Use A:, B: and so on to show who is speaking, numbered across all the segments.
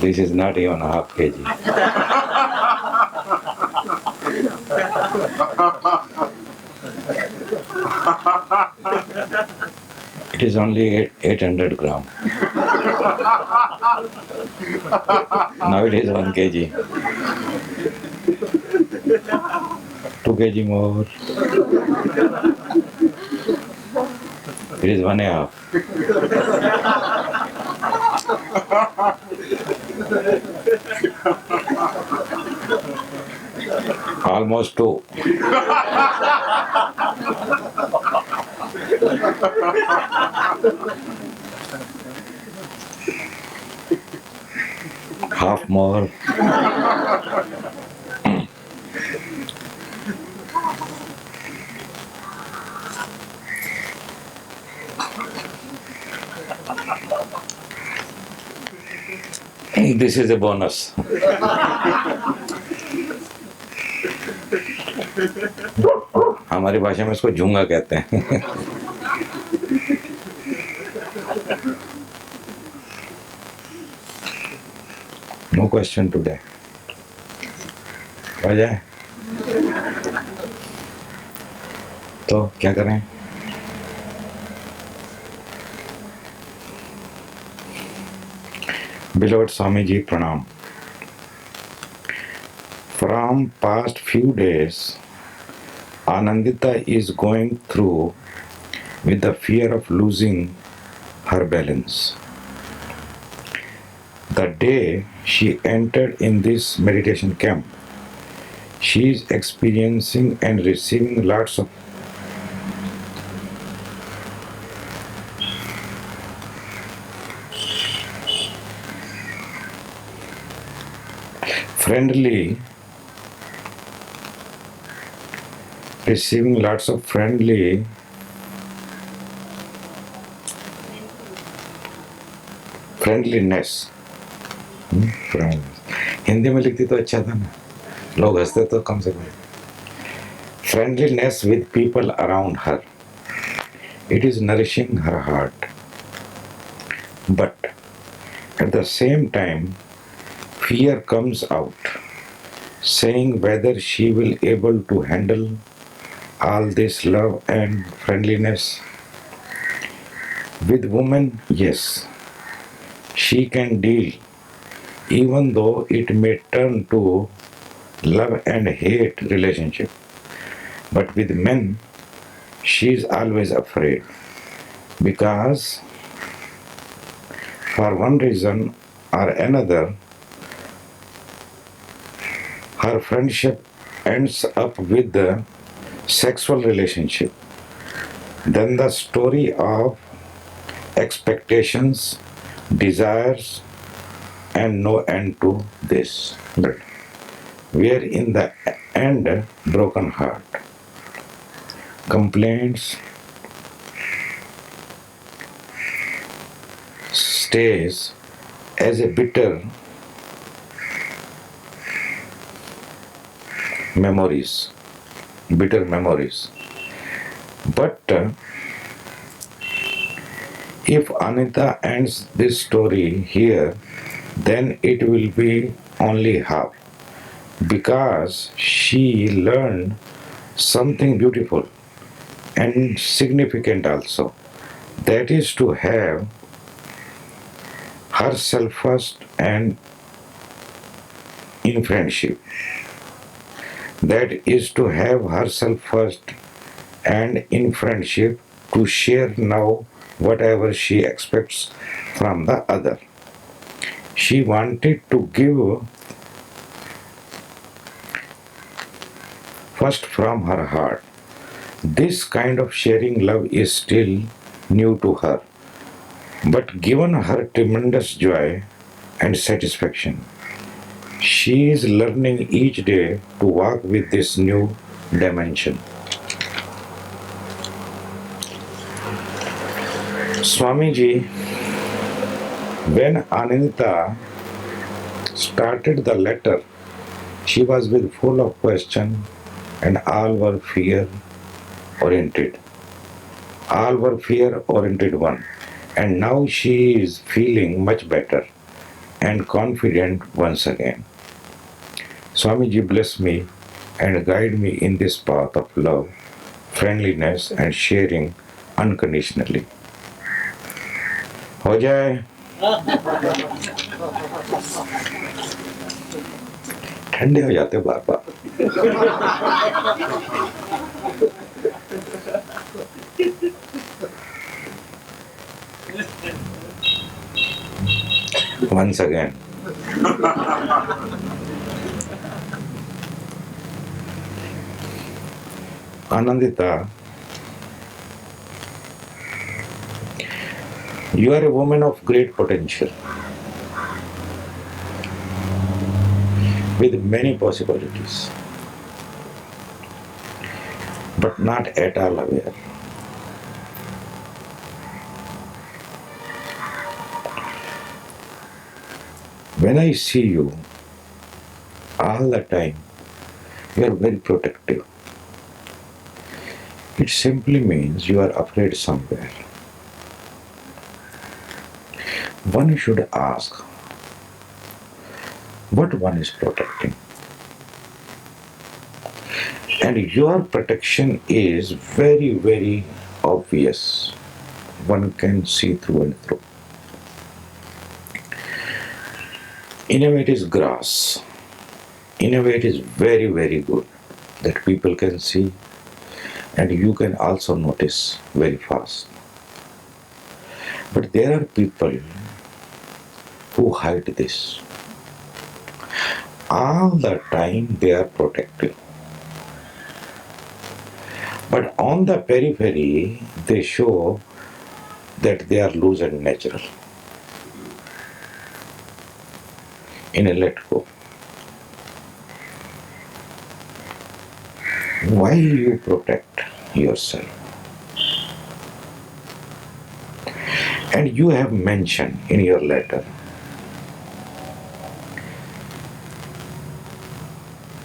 A: This is not even half kg. It is only 800 gram. Now it is 1 kg. 2 kg more. It is 1.5. Almost 2. Half more. This is a bonus. हमारी भाषा में इसको झूंगा कहते हैं. No question today. आ जाए तो क्या करें? Beloved Swami ji, pranam. From past few days, Anandita is going through with the fear of losing her balance. The day she entered in this meditation camp, she is experiencing and receiving lots of friendly friendliness. Hindi में लिखती तो अच्छा था ना, लोग हंसते तो कम से कम. Friendliness with people around her. It is nourishing her heart. But at the same time, fear comes out, saying whether she will able to handle all this love and friendliness. With women, yes, she can deal, even though it may turn to love and hate relationship. But with men, she is always afraid, because for one reason or another, her friendship ends up with the sexual relationship. Then the story of expectations, desires, and no end to this. But we are in the end broken heart. Complaints, stays as a bitter memories. But if Anita ends this story here, then it will be only half, because she learned something beautiful and significant also. That is to have herself first and in friendship. That is to have herself first and in friendship, to share now whatever she expects from the other. She wanted to give first from her heart. This kind of sharing love is still new to her, but given her tremendous joy and satisfaction. She is learning each day to walk with this new dimension. Swamiji, when Anindita started the letter, she was with full of question and all were fear oriented. All were fear oriented one. And now she is feeling much better and confident once again. Swamiji bless me and guide me in this path of love, friendliness and sharing unconditionally. हो जाए ठंडे हो जाते बार बार once again. Anandita, you are a woman of great potential with many possibilities, but not at all aware. When I see you all the time, you are very protective. It simply means you are afraid somewhere. One should ask what one is protecting. And your protection is very, very obvious. One can see through and through. In a way, it is grass. In a way, it is very, very good that people can see and you can also notice very fast. But there are people who hide this. All the time they are protective. But on the periphery, they show that they are loose and natural. In a let go. Why you protect yourself? And you have mentioned in your letter.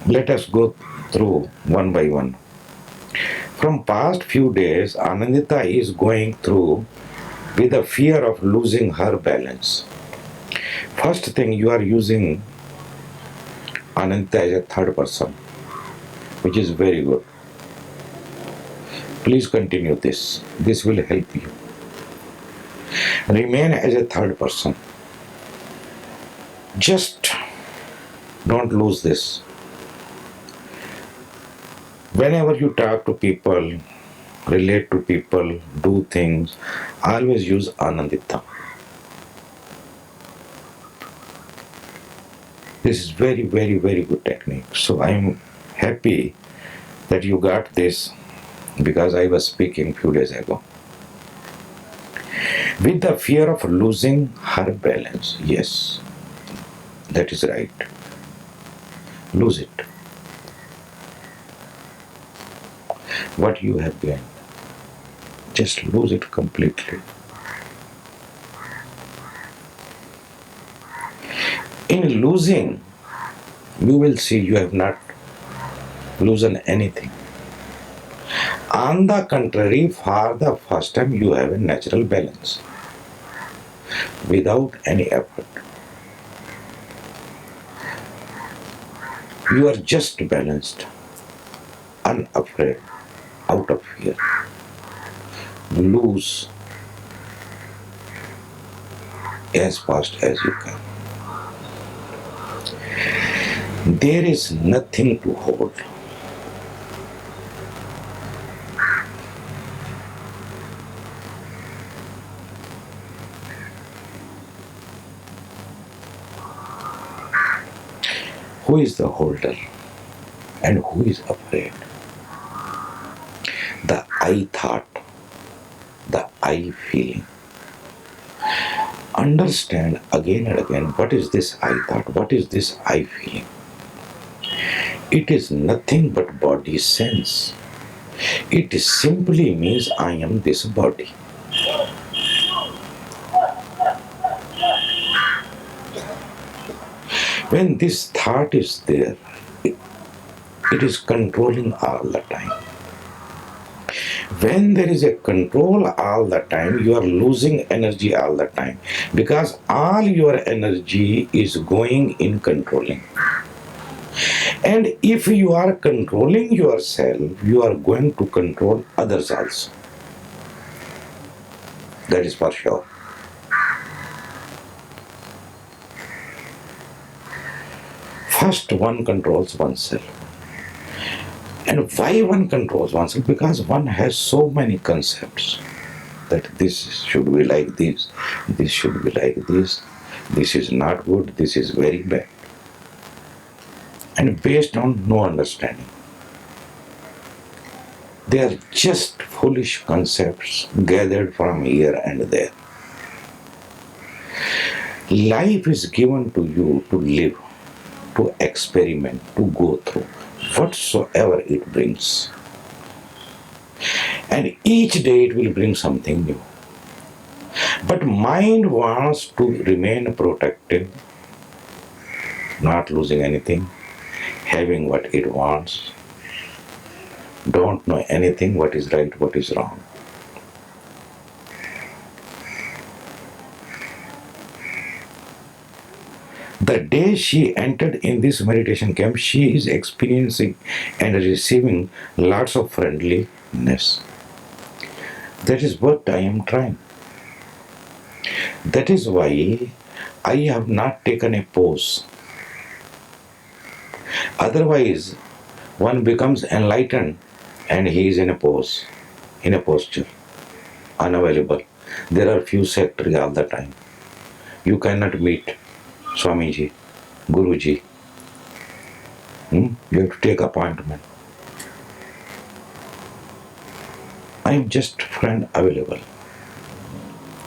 A: Let us go through one by one. From past few days, Anandita is going through with the fear of losing her balance. First thing, you are using Anandita as a third person, which is very good. Please continue this. This will help you. Remain as a third person. Just don't lose this. Whenever you talk to people, relate to people, do things, always use Anandita. This is very, very, very good technique. So I am happy that you got this because I was speaking few days ago. With the fear of losing her balance. Yes, that is right. Lose it. What you have gained, just lose it completely. In losing, you will see you have not loosened anything. On the contrary, for the first time you have a natural balance without any effort. You are just balanced, unafraid, out of fear. Lose as fast as you can. There is nothing to hold. Who is the holder and who is afraid? The I thought, the I feeling. understand again and again, what is this I thought, what is this I feeling. It is nothing but body sense. It simply means I am this body. When this thought is there, it is controlling all the time. When there is a control all the time, you are losing energy all the time, because all your energy is going in controlling. And if you are controlling yourself, you are going to control others also. That is for sure. First, one controls oneself. And why one controls oneself? Because one has so many concepts that this should be like this should be like this is not good, this is very bad. And based on no understanding. They are just foolish concepts gathered from here and there. Life is given to you to live, to experiment, to go through whatsoever it brings. And each day it will bring something new. But mind wants to remain protected, not losing anything, having what it wants, don't know anything what is right, what is wrong. The day she entered in this meditation camp, she is experiencing and receiving lots of friendliness. That is what I am trying. That is why I have not taken a pose. Otherwise, one becomes enlightened and he is in a pose, in a posture, unavailable. There are few secretaries all the time. You cannot meet Swamiji, Guruji. You have to take appointment. I am just friend available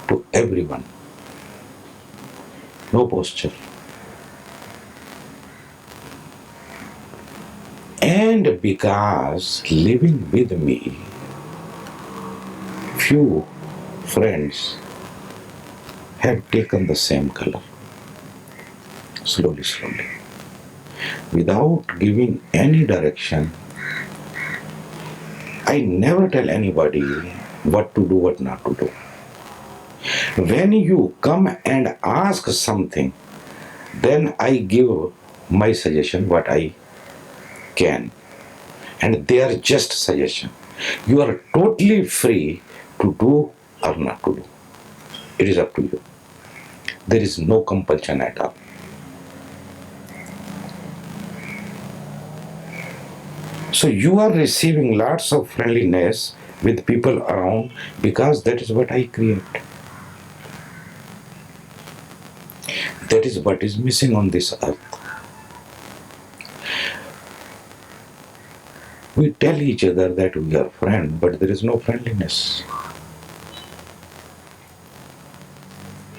A: to everyone. No posture. And because living with me, few friends have taken the same color. Slowly, slowly. Without giving any direction, I never tell anybody what to do, what not to do. When you come and ask something, then I give my suggestion, what I can. And they are just suggestion. You are totally free to do or not to do. It is up to you. There is no compulsion at all. So you are receiving lots of friendliness with people around because that is what I create. That is what is missing on this earth. We tell each other that we are friends, but there is no friendliness.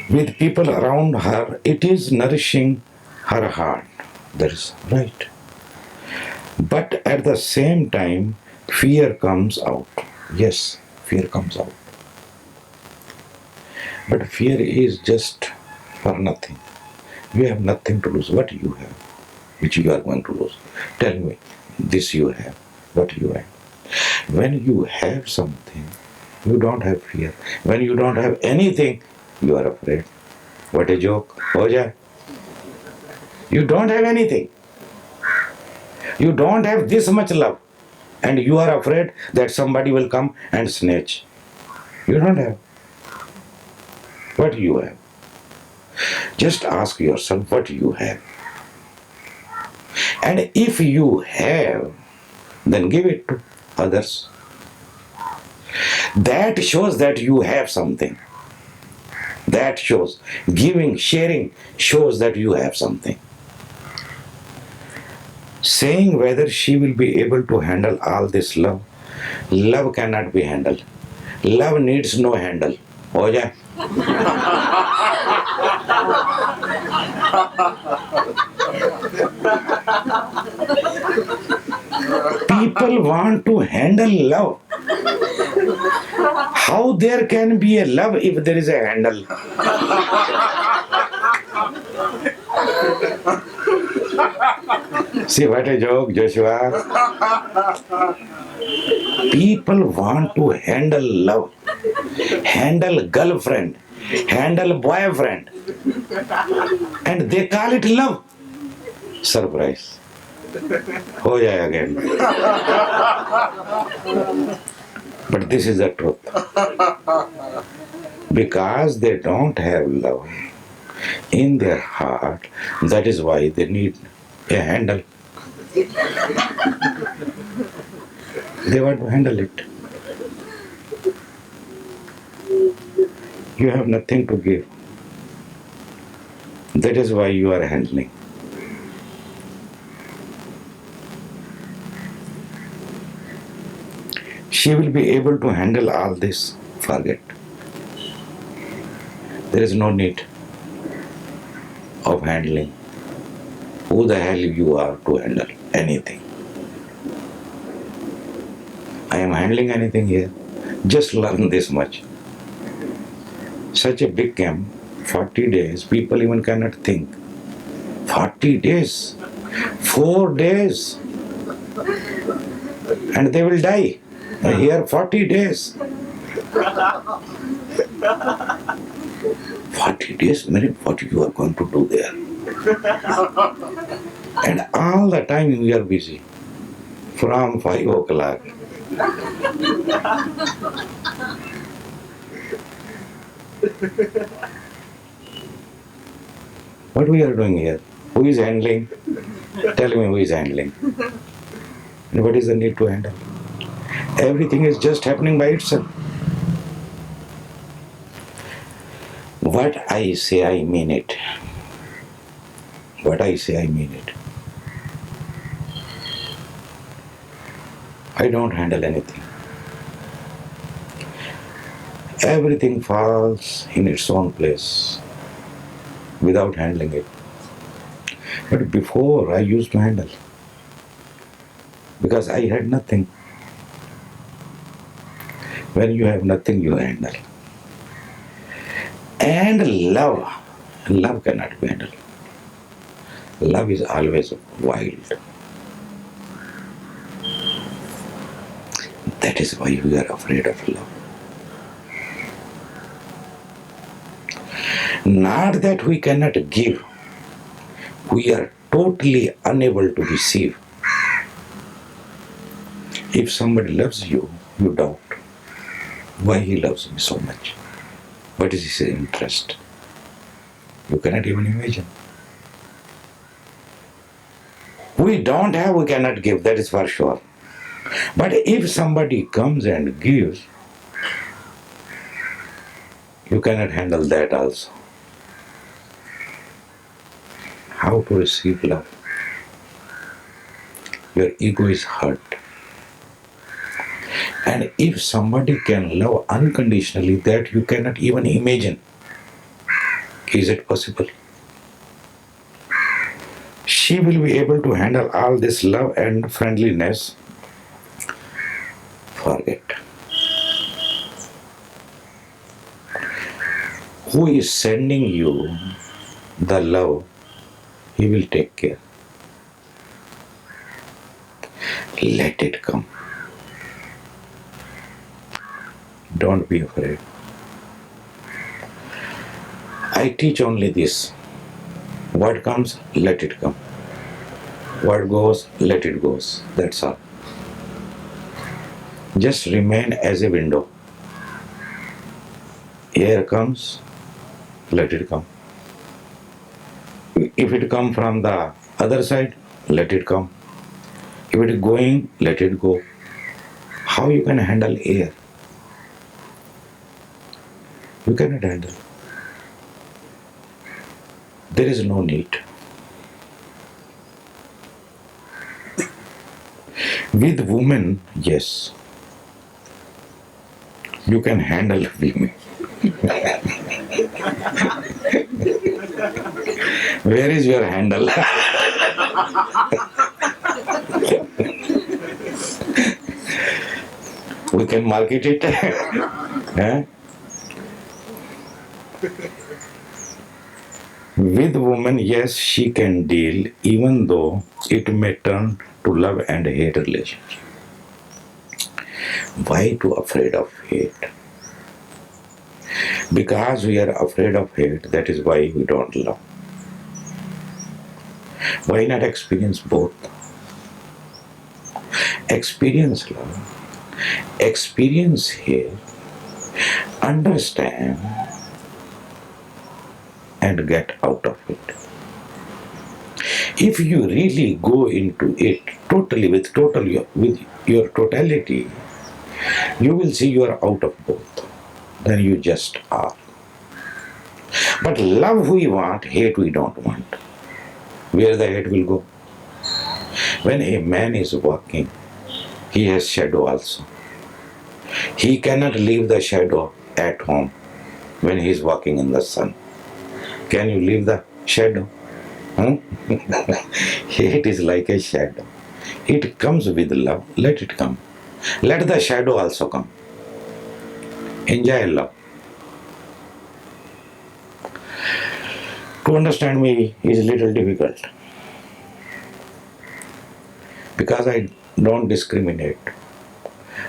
A: With people around her, it is nourishing her heart. That is right. But at the same time, fear comes out. Yes, fear comes out. But fear is just for nothing. You have nothing to lose. What you have, which you are going to lose? Tell me, this you have, what you have. When you have something, you don't have fear. When you don't have anything, you are afraid. What a joke. Hoja. You don't have anything. You don't have this much love. And you are afraid that somebody will come and snatch. You don't have. What you have? Just ask yourself what you have. And if you have, then give it to others. That shows that you have something. That shows. Giving, sharing shows that you have something. Saying whether she will be able to handle all this love, love cannot be handled. Love needs no handle. Hoja. People want to handle love. How there can be a love if there is a handle? See what a joke, Joshua. People want to handle love, handle girlfriend, handle boyfriend, and they call it love. Surprise. हो जाएगा again. But this is the truth. Because they don't have love in their heart, that is why they need a handle. They want to handle it. You have nothing to give. That is why you are handling. She will be able to handle all this. Forget. There is no need of handling. Who the hell you are to handle anything? I am handling anything here. Just learn this much. Such a big camp, 40 days, people even cannot think. 40 days, 4 days, and they will die. Here 40 days. 40 days, minute, what you are going to do there? And all the time we are busy. From 5 o'clock. What we are doing here? Who is handling? Tell me who is handling. And what is the need to handle? Everything is just happening by itself. What I say, I mean it. What I say, I mean it. I don't handle anything. Everything falls in its own place without handling it. But before I used to handle because I had nothing. When you have nothing, you handle. And love cannot be handled. Love is always wild. That is why we are afraid of love. Not that we cannot give, we are totally unable to receive. If somebody loves you, you doubt why he loves me so much. What is his interest? You cannot even imagine. We don't have, we cannot give, that is for sure. But if somebody comes and gives, you cannot handle that also. How to receive love? Your ego is hurt. And if somebody can love unconditionally, that you cannot even imagine. Is it possible? She will be able to handle all this love and friendliness. Forget. Who is sending you the love, he will take care. Let it come. Don't be afraid. I teach only this. What comes, let it come. What goes, let it go. That's all. Just remain as a window. Air comes, let it come. If it comes from the other side, let it come. If it is going, let it go. How you can handle air? You cannot handle. There is no need. With women, yes, you can handle women. Where is your handle? We can market it. Huh? With women, yes, she can deal, even though it may turn to love and hate relationship. Why too afraid of hate? Because we are afraid of hate, that is why we don't love. Why not experience both? Experience love, experience hate, understand and get out of it. If you really go into it totally with your totality, you will see you are out of both. Then you just are. But love we want, hate we don't want. Where the hate will go? When a man is walking, he has shadow also. He cannot leave the shadow at home when he is walking in the sun. Can you leave the shadow? Hmm? Hate is like a shadow. It comes with love. Let it come. Let the shadow also come. Enjoy love. To understand me is a little difficult because I don't discriminate.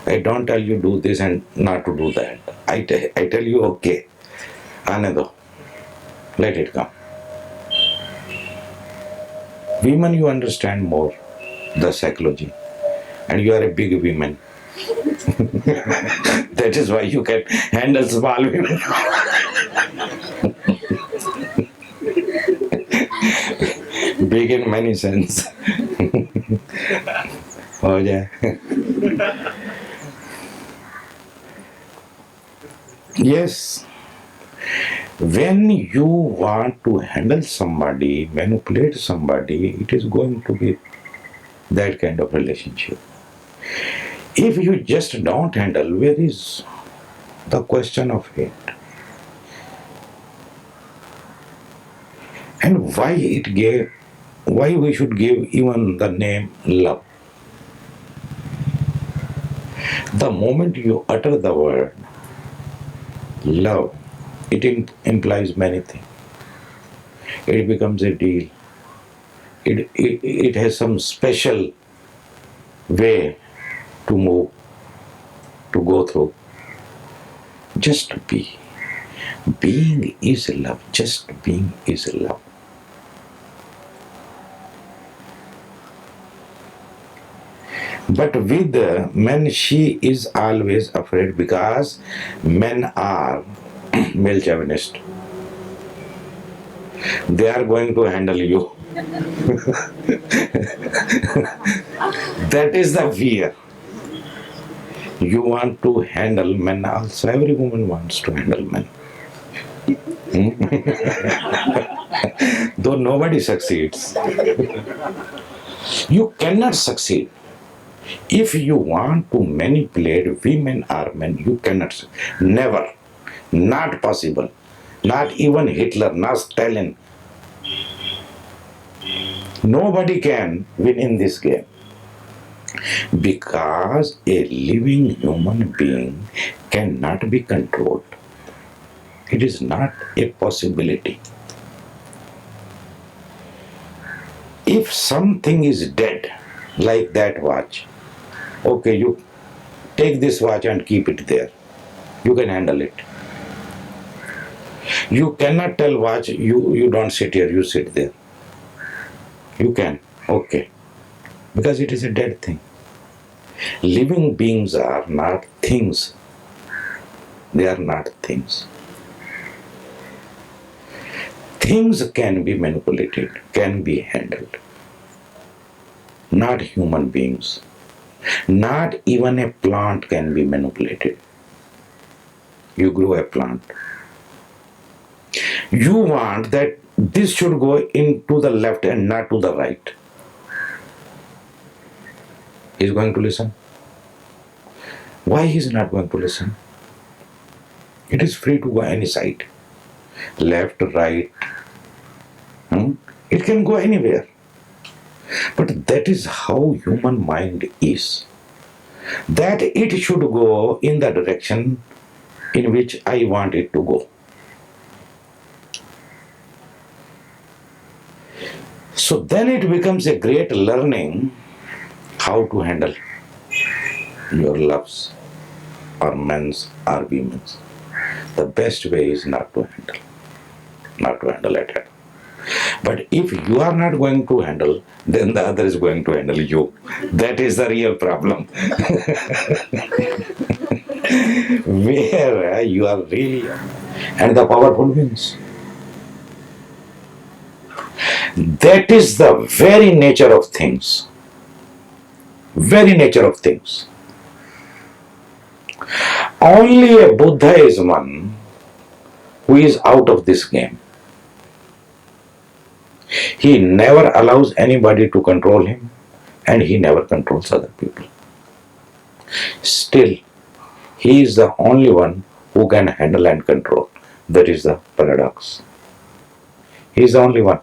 A: I don't tell you do this and not to do that. I tell you okay, aane do. Let it come. Women, you understand more the psychology, and you are a big woman. That is why you can handle small women. Big in many sense. Oh yeah. Yes. When you want to handle somebody, manipulate somebody, it is going to be that kind of relationship. If you just don't handle, where is the question of hate? And why we should give even the name love? The moment you utter the word love, it implies many things. It becomes a deal. It has some special way to move, to go through. Just be. Being is love. Just being is love. But with men, she is always afraid because men are male chauvinist. They are going to handle you. That is the fear. You want to handle men also. Every woman wants to handle men. Though nobody succeeds. You cannot succeed. If you want to manipulate women or men, you cannot. Never. Not possible. Not even Hitler, not Stalin. Nobody can win in this game. Because a living human being cannot be controlled. It is not a possibility. If something is dead, like that watch, okay, you take this watch and keep it there. You can handle it. You cannot tell watch, you don't sit here, you sit there. You can, okay. Because it is a dead thing. Living beings are not things. They are not things. Things can be manipulated, can be handled. Not human beings. Not even a plant can be manipulated. You grow a plant. You want that this should go into the left and not to the right. He's going to listen. Why he is not going to listen? It is free to go any side. Left, right, can go anywhere. But that is how human mind is. That it should go in the direction in which I want it to go. So then it becomes a great learning how to handle your loves or men's or women's. The best way is not to handle at all. But if you are not going to handle, then the other is going to handle you. That is the real problem. Where you are really, and the powerful wins. That is the very nature of things. Very nature of things. Only a Buddha is one who is out of this game. He never allows anybody to control him, and he never controls other people. Still, he is the only one who can handle and control. That is the paradox. He is the only one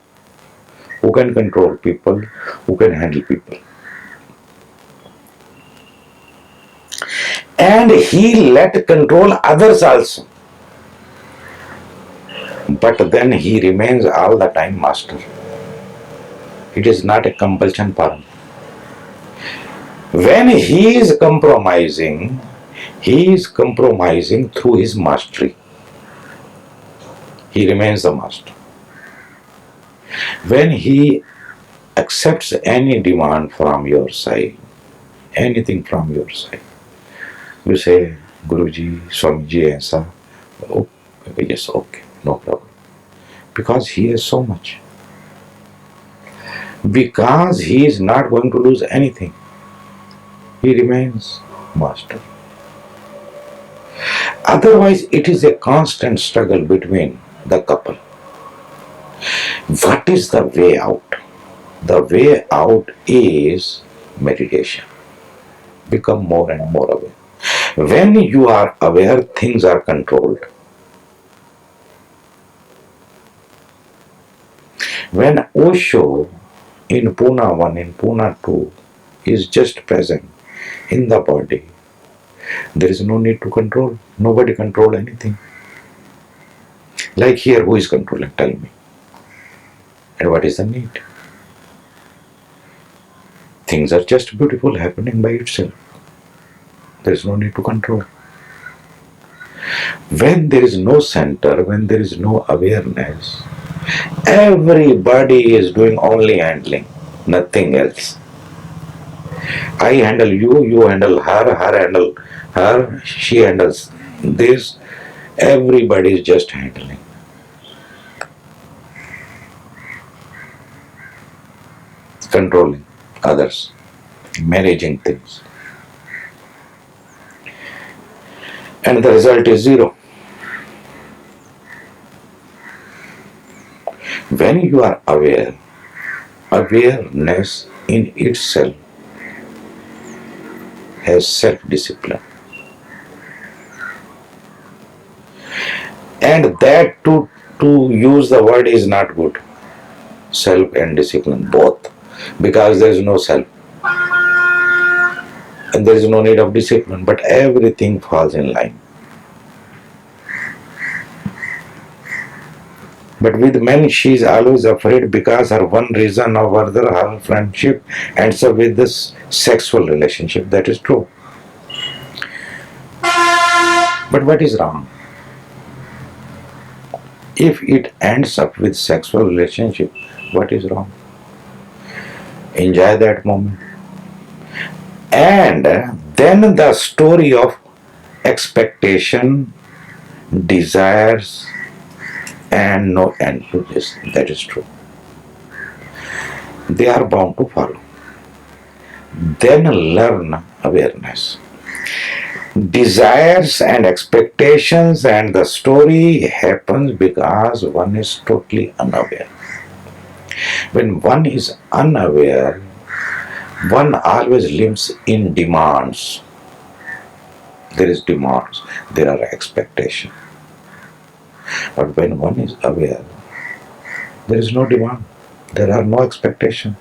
A: who can control people, who can handle people. And he let control others also. But then he remains all the time master. It is not a compulsion for him. When he is compromising through his mastery. He remains the master. When he accepts any demand from your side, anything from your side, you say, Guruji, Swamiji, aisa. Oh, yes, okay, no problem. Because he has so much. Because he is not going to lose anything. He remains master. Otherwise, it is a constant struggle between the couple. What is the way out? The way out is meditation. Become more and more aware. When you are aware, things are controlled. When Osho in Pune 1, in Pune 2 is just present in the body, there is no need to control. Nobody control anything. Like here, who is controlling? Tell me. And what is the need? Things are just beautiful, happening by itself. There is no need to control. When there is no center, when there is no awareness, everybody is doing only handling, nothing else. I handle you, you handle her, her handle her, she handles this. Everybody is just handling. Controlling others, managing things. And the result is zero. When you are aware, awareness in itself has self-discipline. And that to use the word is not good. Self and discipline, both. Because there is no self. And there is no need of discipline, but everything falls in line. But with men, she is always afraid because her one reason or other, her friendship ends up with this sexual relationship. That is true. But what is wrong? If it ends up with sexual relationship, what is wrong? Enjoy that moment. And then the story of expectation, desires, and no end to this. That is true. They are bound to follow. Then learn awareness. Desires and expectations and the story happens because one is totally unaware. When one is unaware, one always lives in demands. There is demands, there are expectations. But when one is aware, there is no demand. There are no expectations.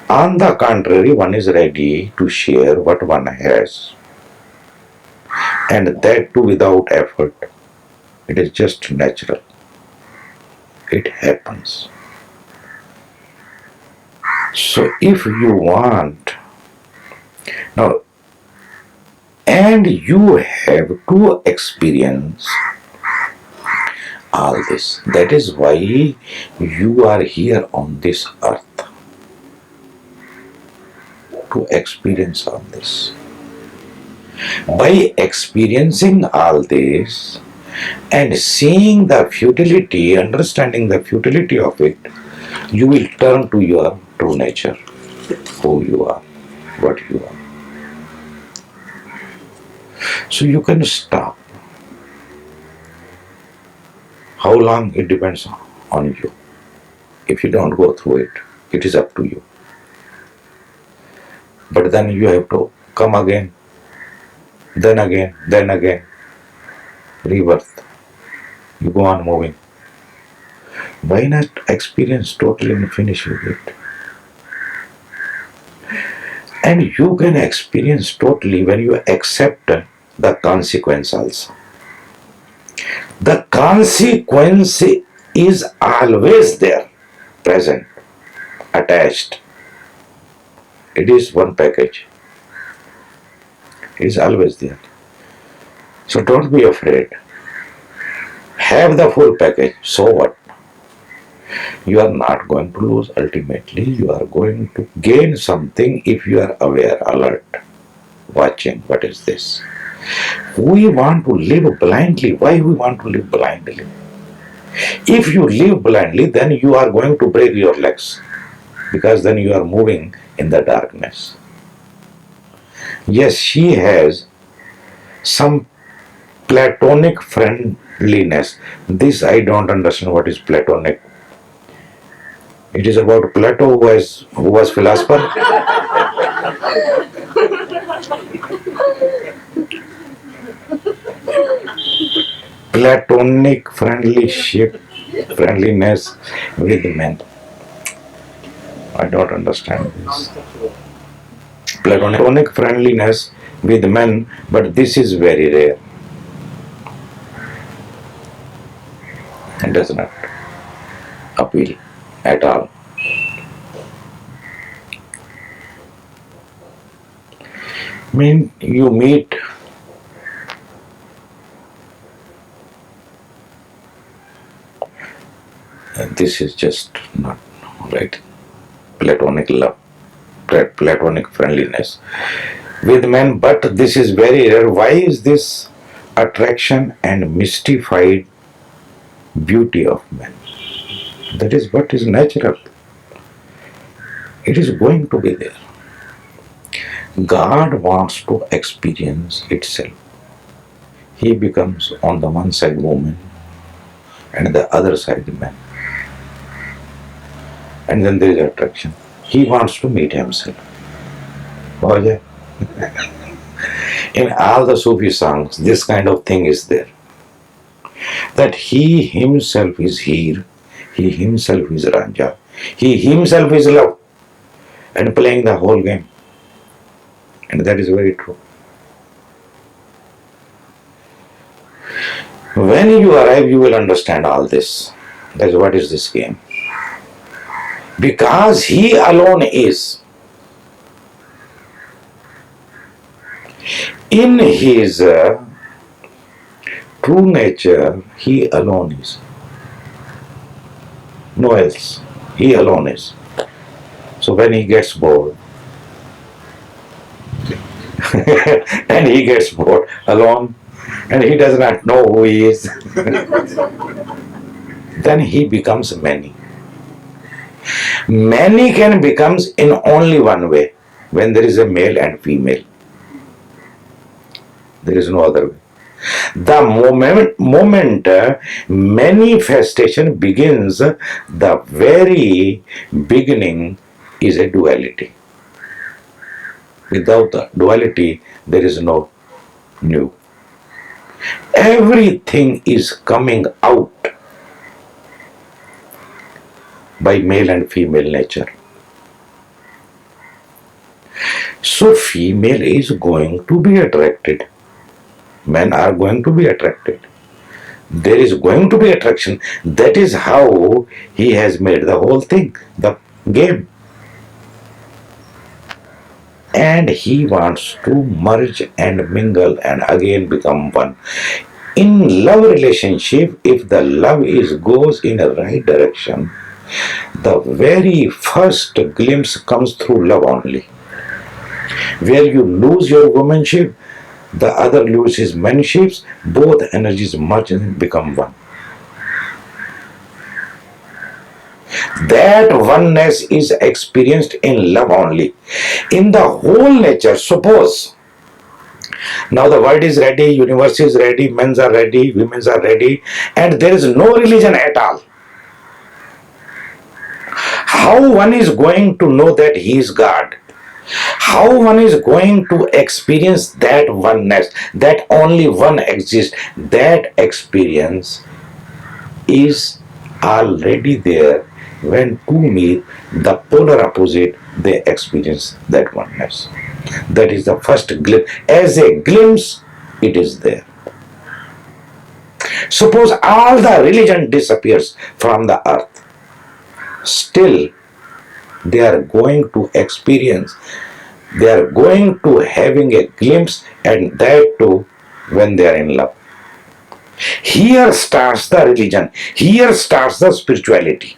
A: On the contrary, one is ready to share what one has, and that too without effort. It is just natural. It happens. So if you want now, and you have to experience all this. That is why you are here on this earth, to experience all this. By experiencing all this and seeing the futility, understanding the futility of it, you will turn to your true nature, who you are, what you are. So you can stop. How long, it depends on you. If you don't go through it, it is up to you. But then you have to come again, then again, rebirth. You go on moving. Why not experience totally and finish with it? And you can experience totally when you accept the consequence also. The consequence is always there, present, attached. It is one package. It is always there. So don't be afraid. Have the full package. So what? You are not going to lose ultimately. You are going to gain something if you are aware, alert, watching. What is this? We want to live blindly. Why we want to live blindly? If you live blindly, then you are going to break your legs, because then you are moving in the darkness. Yes, she has some platonic friendliness. This I don't understand what is platonic. It is about Plato, who was philosopher. Platonic friendliness with men. I don't understand this. Platonic friendliness with men, but this is very rare. It does not appeal at all. I mean, you meet this is just not right. Platonic love, platonic friendliness with men, but this is very rare. Why is this attraction and mystified beauty of men? That is what is natural. It is going to be there. God wants to experience itself. He becomes on the one side woman and the other side man. And then there is attraction. He wants to meet himself. In all the Sufi songs, this kind of thing is there. That he himself is here, he himself is Raja, he himself is love, and playing the whole game. And that is very true. When you arrive, you will understand all this. That's what is this game. Because he alone is. In his true nature, he alone is. No else. He alone is. So when he gets bored, and he gets bored alone, and he does not know who he is, then he becomes many. Many can become in only one way, when there is a male and female. There is no other way. The moment manifestation begins, the very beginning is a duality. Without the duality, there is no new. Everything is coming out. by male and female nature. So female is going to be attracted. Men are going to be attracted. There is going to be attraction. That is how he has made the whole thing, the game. And he wants to merge and mingle and again become one. In love relationship, if the love goes in a right direction, the very first glimpse comes through love only. Where you lose your womanship, the other loses his manship, both energies merge and become one. That oneness is experienced in love only. In the whole nature, suppose now the world is ready, universe is ready, men are ready, women are ready, and there is no religion at all. How one is going to know that he is God? How one is going to experience that oneness, that only one exists? That experience is already there. When two meet, the polar opposite, they experience that oneness. That is the first glimpse. As a glimpse, it is there. Suppose all the religion disappears from the earth. Still, they are going to experience, they are going to having a glimpse, and that too when they are in love. Here starts the religion. Here starts the spirituality.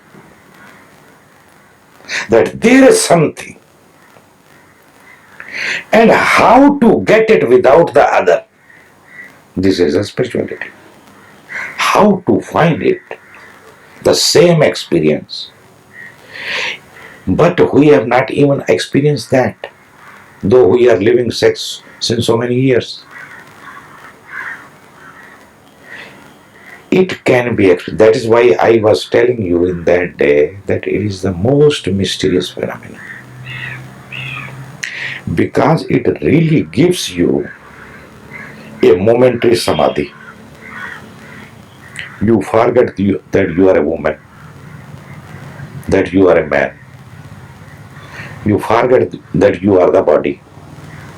A: That there is something. And how to get it without the other? This is a spirituality. How to find it? The same experience. But we have not even experienced that, though we are living sex since so many years. It can be experienced. That is why I was telling you in that day that it is the most mysterious phenomenon. Because it really gives you a momentary samadhi. You forget that you are a woman, that you are a man. You forget that you are the body,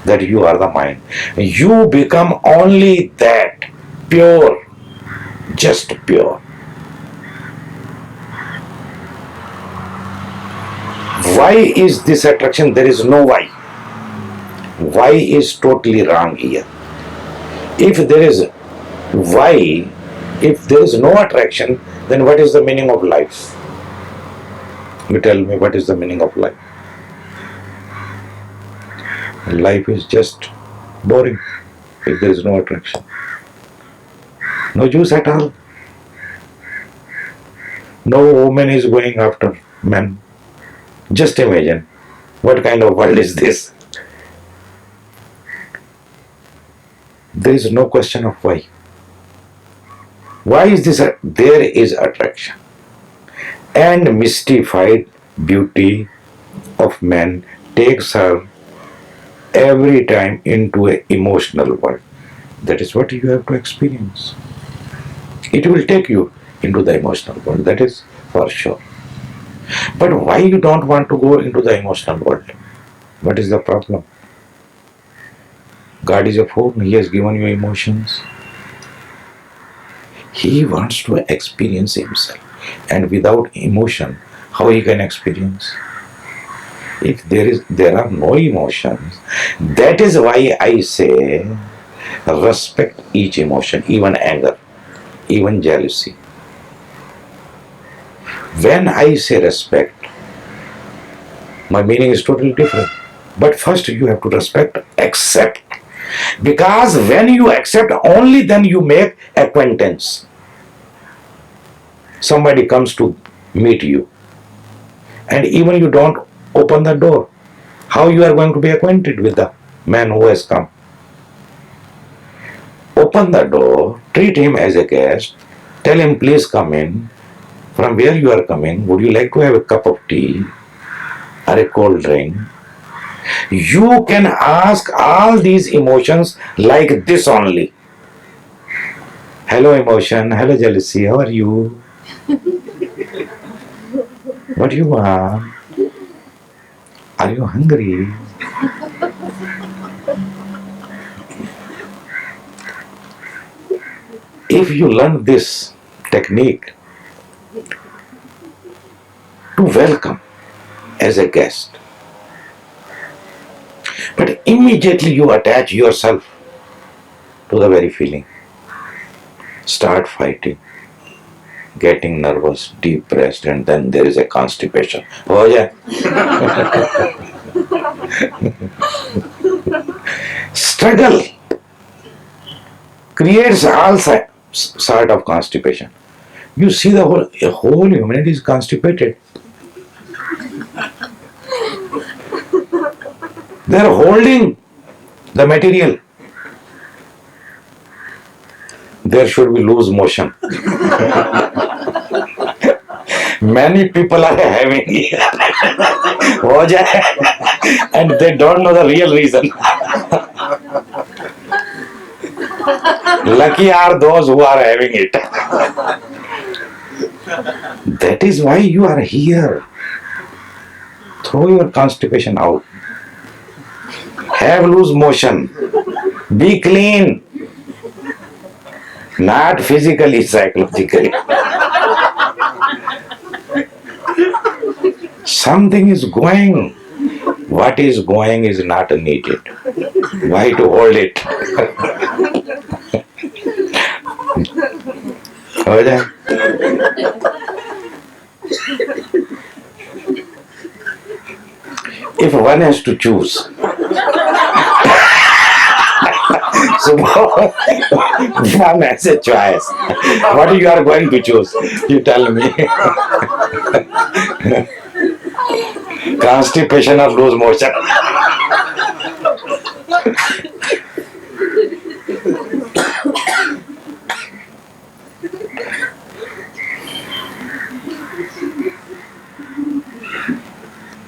A: that you are the mind. You become only that, pure, just pure. Why is this attraction? There is no why. Why is totally wrong here. If there is why, if there is no attraction, then what is the meaning of life? You tell me, what is the meaning of life? Life is just boring if there is no attraction. No juice at all. No woman is going after men. Just imagine, what kind of world is this? There is no question of why. Why is this? There is attraction. And mystified beauty of man takes her every time into an emotional world. That is what you have to experience. It will take you into the emotional world, that is for sure. But why you don't want to go into the emotional world? What is the problem? God is a fool. He has given you emotions. He wants to experience himself. And without emotion, how he can experience? If there are no emotions, that is why I say respect each emotion, even anger, even jealousy. When I say respect, my meaning is totally different. But first you have to respect, accept. Because when you accept, only then you make acquaintance. Somebody comes to meet you, and even you don't open the door, how you are going to be acquainted with the man who has come? Open the door, treat him as a guest, tell him please come in. From where you are coming, would you like to have a cup of tea or a cold drink? You can ask all these emotions like this only. Hello emotion, hello jealousy, how are you? What you are? Are you hungry? If you learn this technique to welcome as a guest, but immediately you attach yourself to the very feeling, start fighting, getting nervous, depressed, and then there is a constipation. Oh yeah. Struggle creates all sort of constipation. You see the whole humanity is constipated. They are holding the material. There should be loose motion. Many people are having हो जाए and they don't know the real reason. Lucky are those who are having it. That is why you are here. Throw your constipation out. Have loose motion. Be clean. Not physically, psychologically. Something is going. What is going is not needed. Why to hold it? हो जाए. If one has to choose, so one has a choice. What you are going to choose? You tell me. Constipation or loose motion?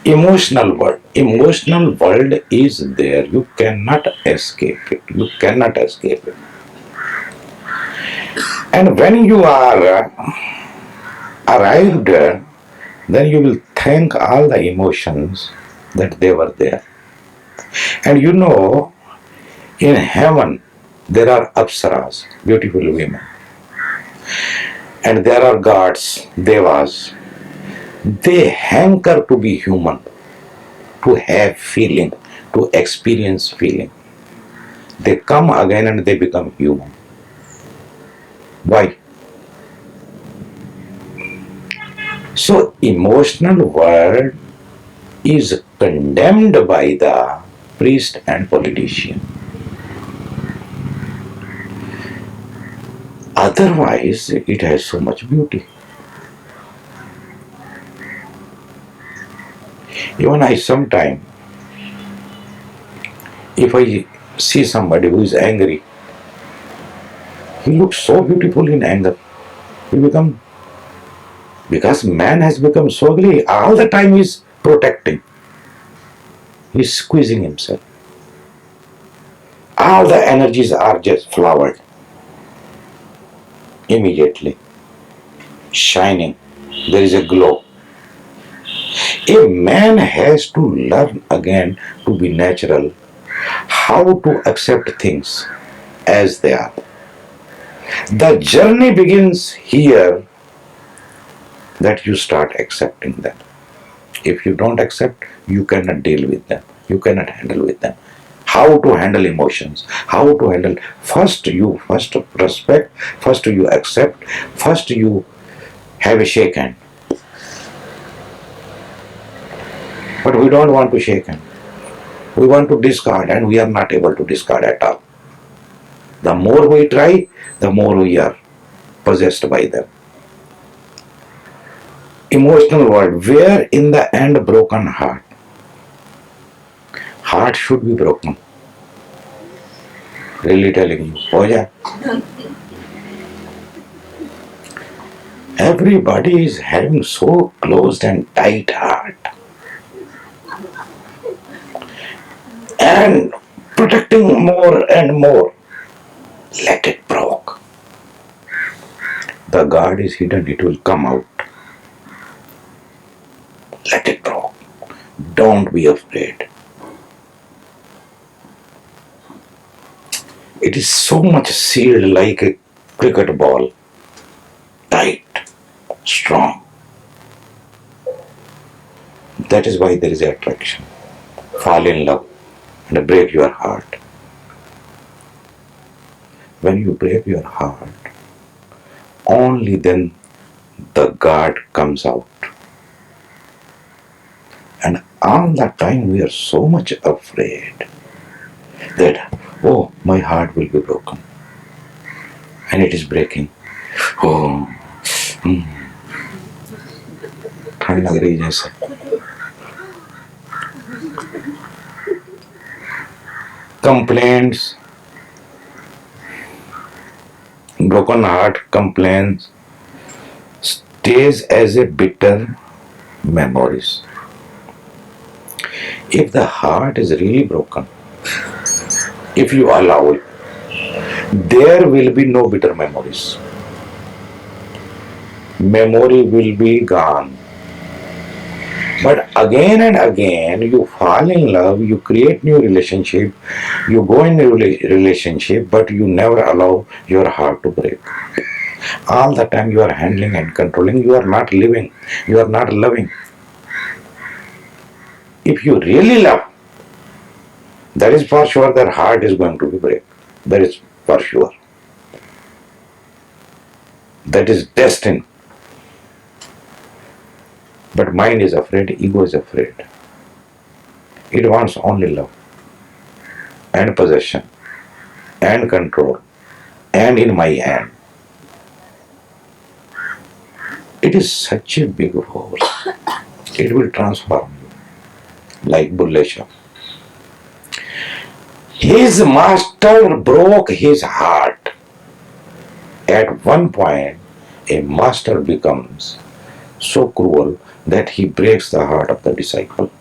A: Emotional world is there. You cannot escape it. You cannot escape it. And when you are arrived, then you will thank all the emotions that they were there. And you know, in heaven there are apsaras, beautiful women, and there are gods, devas. They hanker to be human, to have feeling, to experience feeling. They come again and they become human. Why? So emotional world is condemned by the priest and politician. Otherwise, it has so much beauty. Even I sometimes, if I see somebody who is angry, he looks so beautiful in anger. Because man has become so ugly, all the time he's protecting. He's squeezing himself. All the energies are just flowered. Immediately. Shining. There is a glow. A man has to learn again to be natural, how to accept things as they are. The journey begins here, that you start accepting them. If you don't accept, you cannot deal with them. You cannot handle with them. How to handle emotions, how to handle, first respect, first you accept, first you have a shake hand. But we don't want to shake hand. We want to discard, and we are not able to discard at all. The more we try, the more we are possessed by them. Emotional world, where in the end broken heart. Heart should be broken. Really telling you. Oh yeah. Everybody is having so closed and tight heart. And protecting more and more. Let it broke. The God is hidden, it will come out. Let it grow. Don't be afraid. It is so much sealed like a cricket ball. Tight, strong. That is why there is attraction. Fall in love and break your heart. When you break your heart, only then the guard comes out. And all the time we are so much afraid that, oh, my heart will be broken. And it is breaking. Oh, ठंड लग रही जैसे. Complaints, broken heart complaints stays as a bitter memories. If the heart is really broken, if you allow it, there will be no bitter memories. Memory will be gone. But again and again, you fall in love, you create new relationship, you go in a relationship, but you never allow your heart to break. All the time you are handling and controlling, you are not living, you are not loving. If you really love, that is for sure that heart is going to be break. That is for sure. That is destined. But mind is afraid, ego is afraid. It wants only love and possession and control and in my hand. It is such a big force. It will transform you like Bulle Shah. His master broke his heart. At one point, a master becomes so cruel that he breaks the heart of the disciple.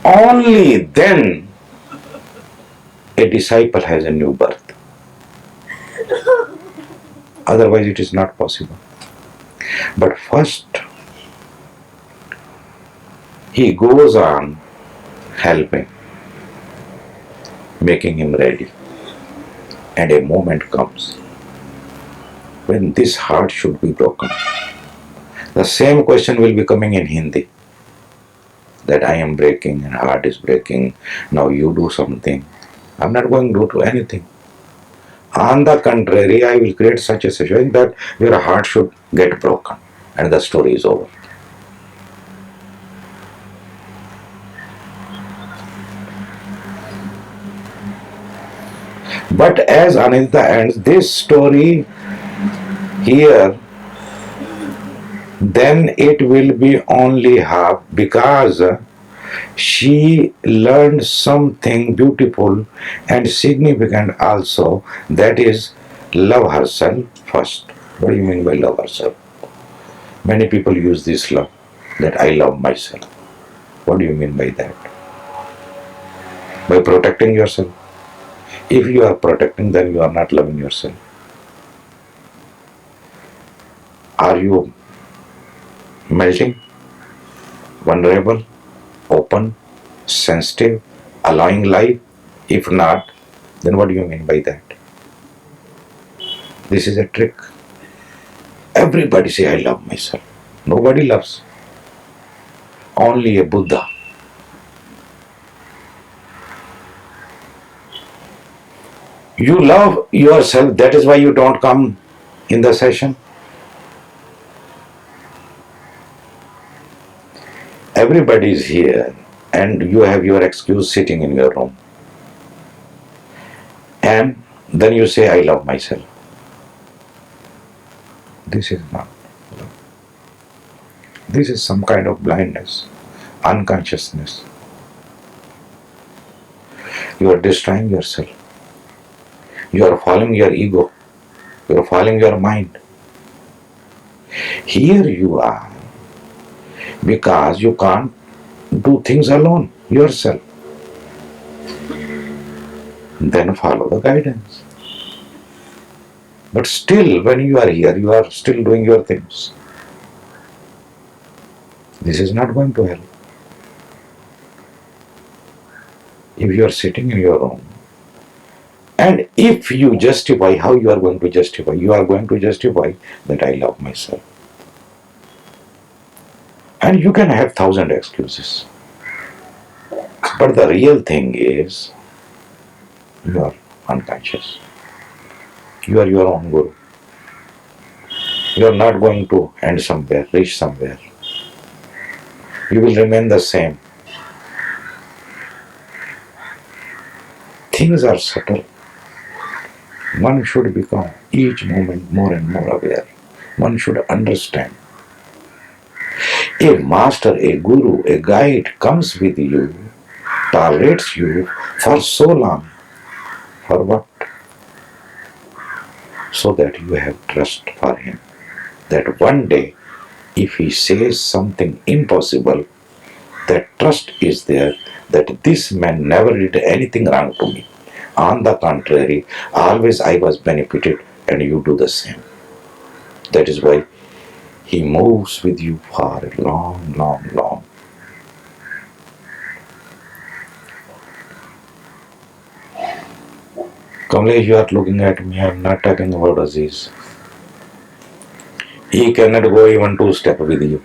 A: Only then a disciple has a new birth. Otherwise it is not possible. But first he goes on helping, making him ready. And a moment comes when this heart should be broken. The same question will be coming in Hindi. That I am breaking and heart is breaking. Now you do something. I'm not going to do anything. On the contrary, I will create such a situation that your heart should get broken and the story is over. But as Anita ends this story here, then it will be only half, because she learned something beautiful and significant also, that is love herself first. What do you mean by love herself? Many people use this love, that I love myself. What do you mean by that? By protecting yourself. If you are protecting, then you are not loving yourself. Are you melting, vulnerable, open, sensitive, allowing life? If not, then what do you mean by that? This is a trick. Everybody say, I love myself. Nobody loves. Only a Buddha. You love yourself, that is why you don't come in the session. Everybody is here and you have your excuse sitting in your room. And then you say, I love myself. This is not love. This is some kind of blindness, unconsciousness. You are destroying yourself. You are following your ego. You are following your mind. Here you are because you can't do things alone, yourself. Then follow the guidance. But still, when you are here, you are still doing your things. This is not going to help. If you are sitting in your room, and if you justify, how you are going to justify? You are going to justify that I love myself. And you can have 1,000 excuses. But the real thing is, you are unconscious. You are your own guru. You are not going to end somewhere, reach somewhere. You will remain the same. Things are subtle. One should become each moment more and more aware. One should understand. A master, a guru, a guide comes with you, tolerates you for so long. For what? So that you have trust for him. That one day, if he says something impossible, that trust is there that this man never did anything wrong to me. On the contrary, always I was benefited and you do the same. That is why he moves with you for a long, long, long. Kamlesh, you are looking at me, I am not talking about Aziz. He cannot go even 2 steps with you.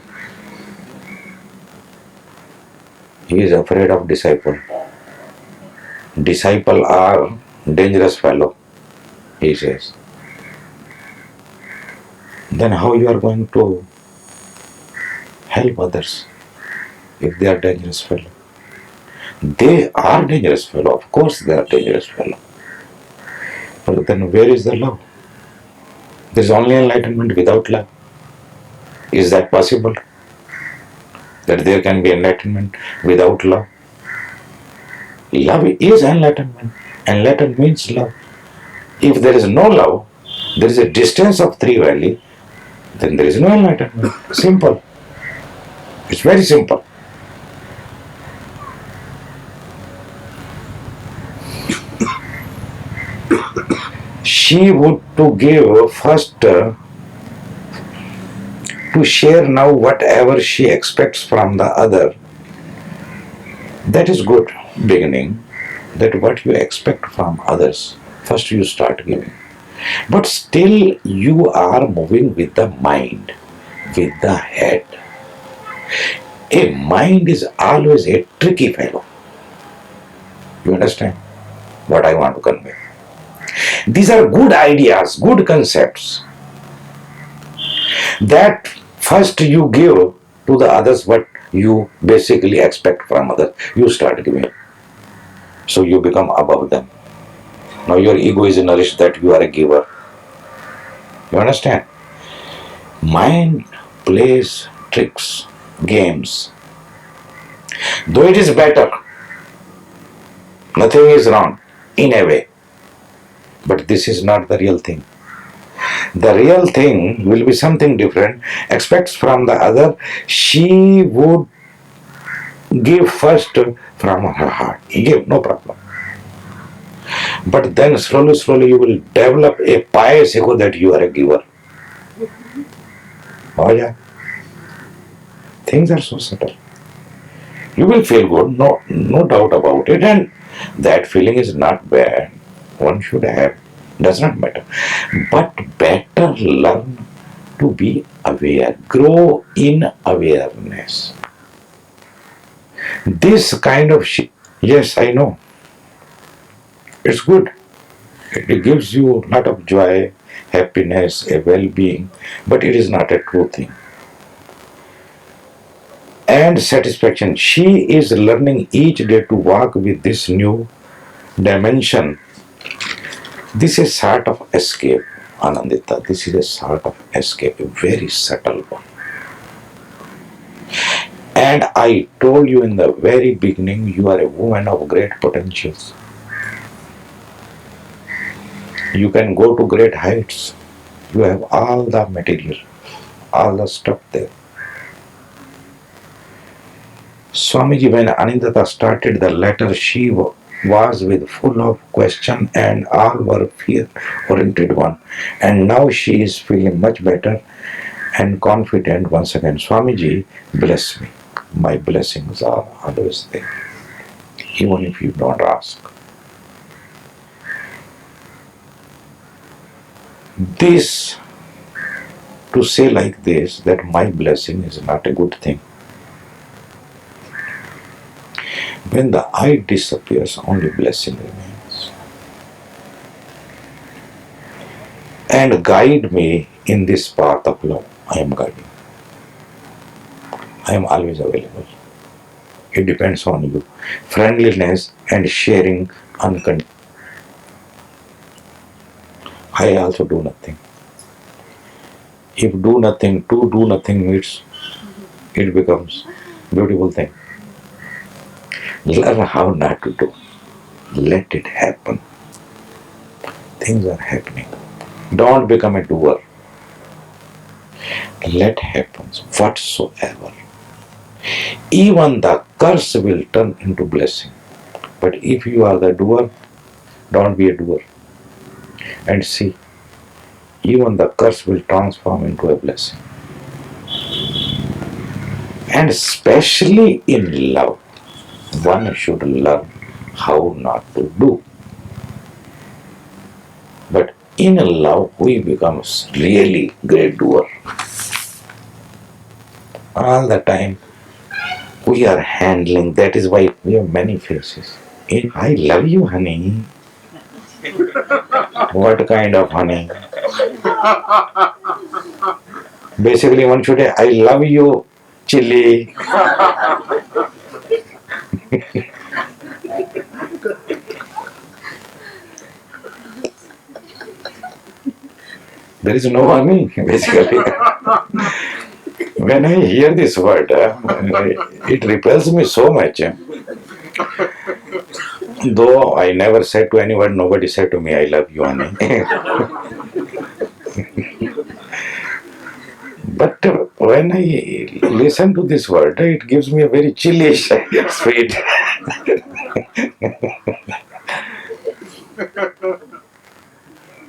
A: He is afraid of disciple. Disciple are dangerous fellow, he says. Then how you are going to help others if they are dangerous fellow? They are dangerous fellow, of course they are dangerous fellow. But then where is the love? There is only enlightenment without love. Is that possible? That there can be enlightenment without love? Love is enlightenment. Enlightenment means love. If there is no love, there is a distance of 3 valleys, then there is no enlightenment. Simple. It's very simple. She would to give first to share now whatever she expects from the other. That is good beginning. That what you expect from others, first you start giving. But still you are moving with the mind, with the head. A mind is always a tricky fellow. You understand what I want to convey? These are good ideas, good concepts. That first you give to the others what you basically expect from others. You start giving. So you become above them. Now your ego is nourished that you are a giver. You understand? Mind plays tricks, games. Though it is better, nothing is wrong in a way. But this is not the real thing. The real thing will be something different. Expects from the other, she would give first from her heart. Give, no problem. But then slowly you will develop a pious ego that you are a giver. Oh yeah. Things are so subtle. You will feel good, no doubt about it, and that feeling is not bad. One should have, does not matter. But better learn to be aware, grow in awareness. This kind of yes, I know. It's good. It gives you a lot of joy, happiness, a well-being, but it is not a true thing. And satisfaction. She is learning each day to walk with this new dimension. This is a sort of escape, Anandita. This is a sort of escape, a very subtle one. And I told you in the very beginning, you are a woman of great potentials. You can go to great heights. You have all the material, all the stuff there. Swamiji, when Anindata started the letter, she was with full of question and all were fear-oriented one. And now she is feeling much better and confident once again, Swamiji, bless me. My blessings are always there, even if you don't ask. This, to say like this, that my blessing is not a good thing. When the I disappears, only blessing remains. And guide me in this path of love. I am guiding. I am always available. It depends on you. Friendliness and sharing unconditional. I also do nothing. If do nothing, to do nothing means it becomes beautiful thing. Learn how not to do. Let it happen. Things are happening. Don't become a doer. Let happen whatsoever. Even the curse will turn into blessing. But if you are the doer, don't be a doer. And see, even the curse will transform into a blessing. And especially in love, one should learn how not to do. But in love, we become really great doer. All the time, we are handling. That is why we have many faces. I love you, honey. What kind of honey? Basically, one should say, I love you, chili. There is no honey, basically. When I hear this word, it repels me so much. Though I never said to anyone, nobody said to me, I love you, honey. But when I listen to this word, it gives me a very chillish sweet.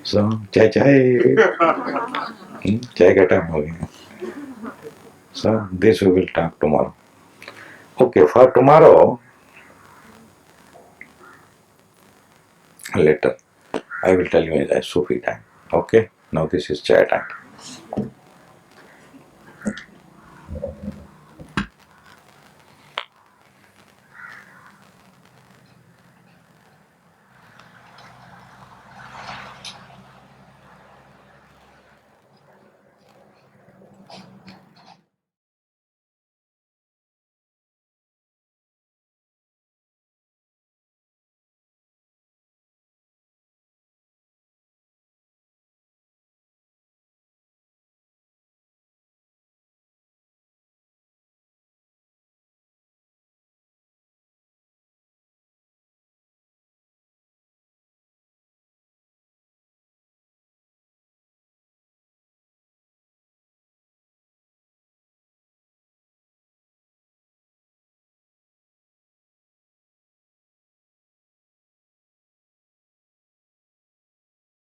A: So, chai chai. Chai ka time ho gaya. So, this we will talk tomorrow. Okay, for tomorrow, later, I will tell you a Sufi time. Okay, now this is chai time.